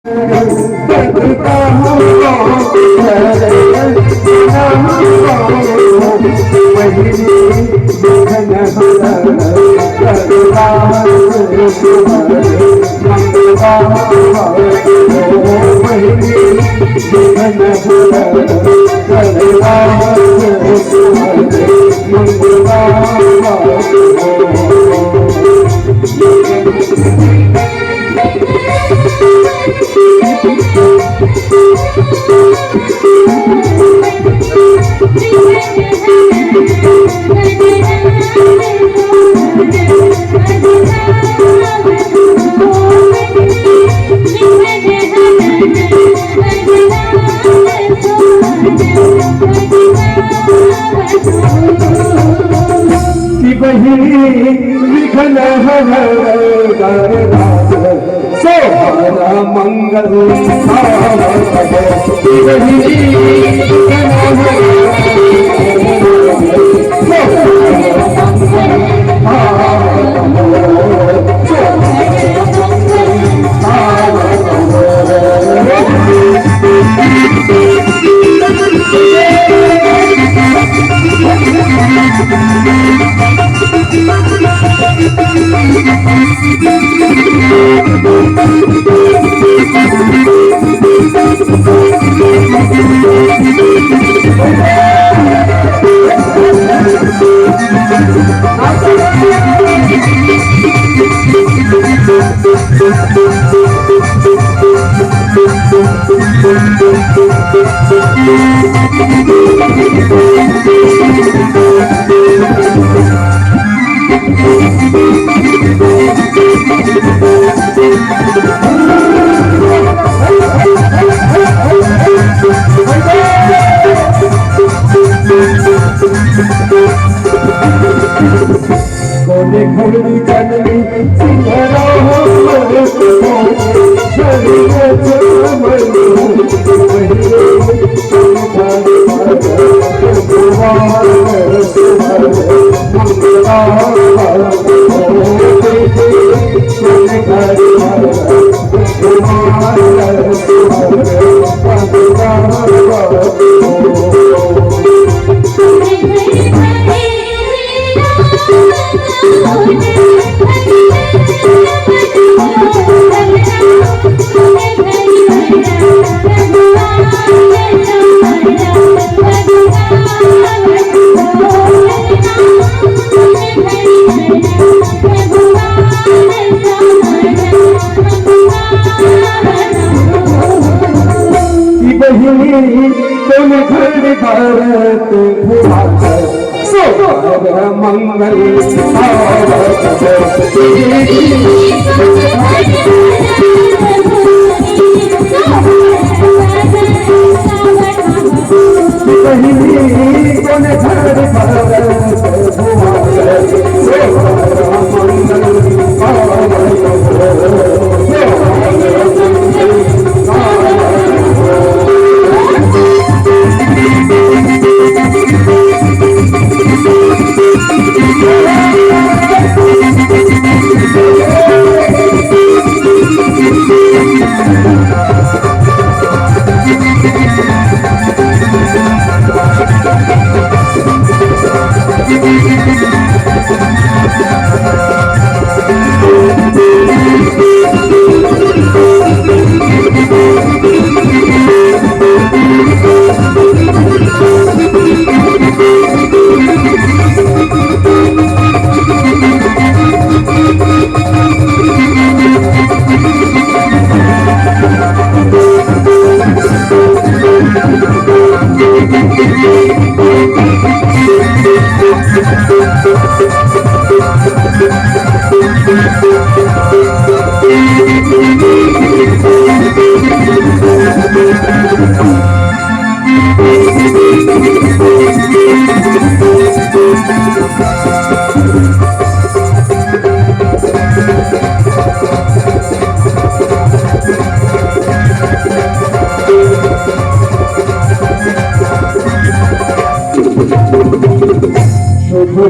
मंगल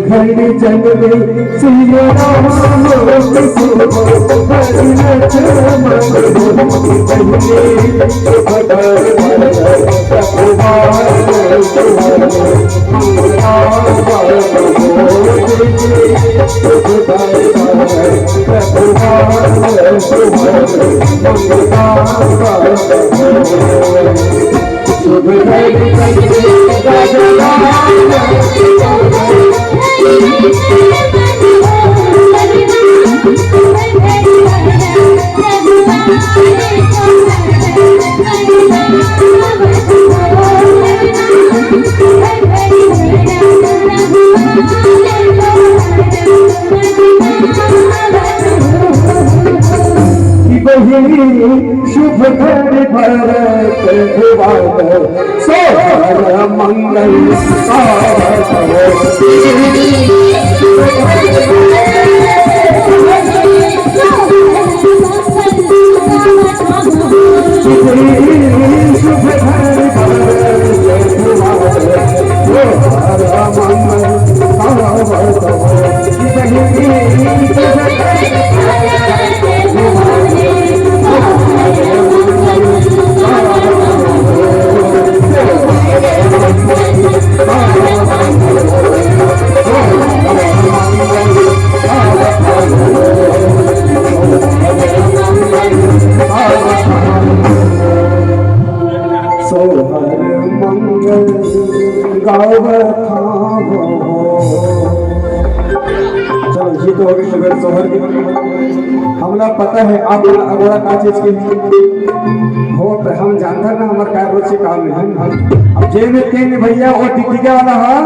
घड़ी जग में सिया राम मोती सुबह हरि लक्ष्मण मोती पहले भगवान शुभ घर भरत भुवन सोहर मंगल शुभ घर भरत चलो ये तो होगी शुगर सोहर की। हमला पता है आप अगोड़ा का चीज की हो तो हम जानते ना हमारे काय रोज से काम है। अब जे में तेन भैया वो टिका वाला है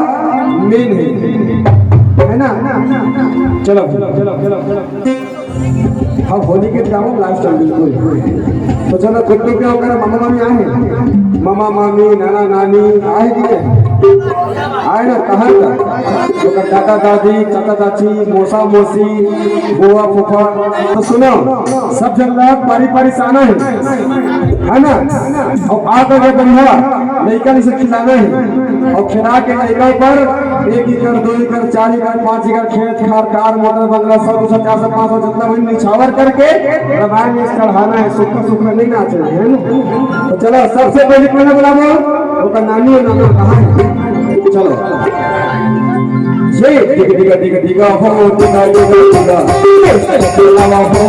मेन है ना। चलो चलो चलो चलो चलो हम होली के गाँव लास्ट टाइम बिल्कुल। तो चलो कुछ क्या होकर मामा मामी आए, मामा मामी नाना नानी आए कि आए ना कहाँ का दादा दादी चाचा चाची मौसा मौसी बुआ फूफा। तो सुनो सब जन लोग पारी पारी से आना है ना। और आकर के बढ़िया लड़का से खिलाना है और खिला के लड़का पर 1 एकड़ 2 एकड़ 4 एकड़ 5 एकड़ खेत खार कार मोटर बंगला 100 200 400 500 जितना भी निछावर करके रामायण में चढ़ाना है। सूखा सूखा नहीं नाचना है ना। तो चलो सबसे पहले कौन बुलाओ वो नानी और नाना कहाँ है। चलो ये दिगा दिगा दिगा हो दिगा दिगा दिगा हो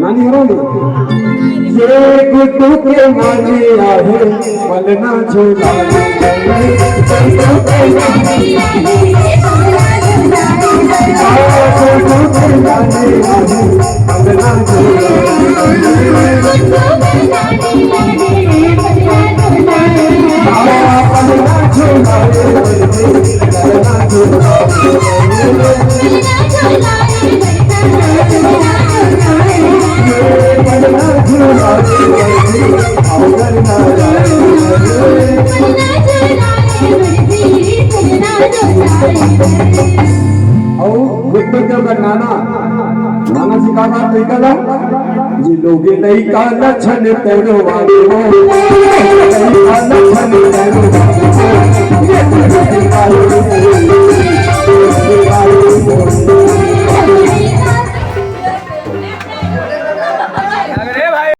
नानी हो ये गुड्डू के नानी आहे पलना झूला नाना सिखाना निकला जी लोगे नहीं का लक्षण तेरो वाले हो नहीं का लक्षण तेरो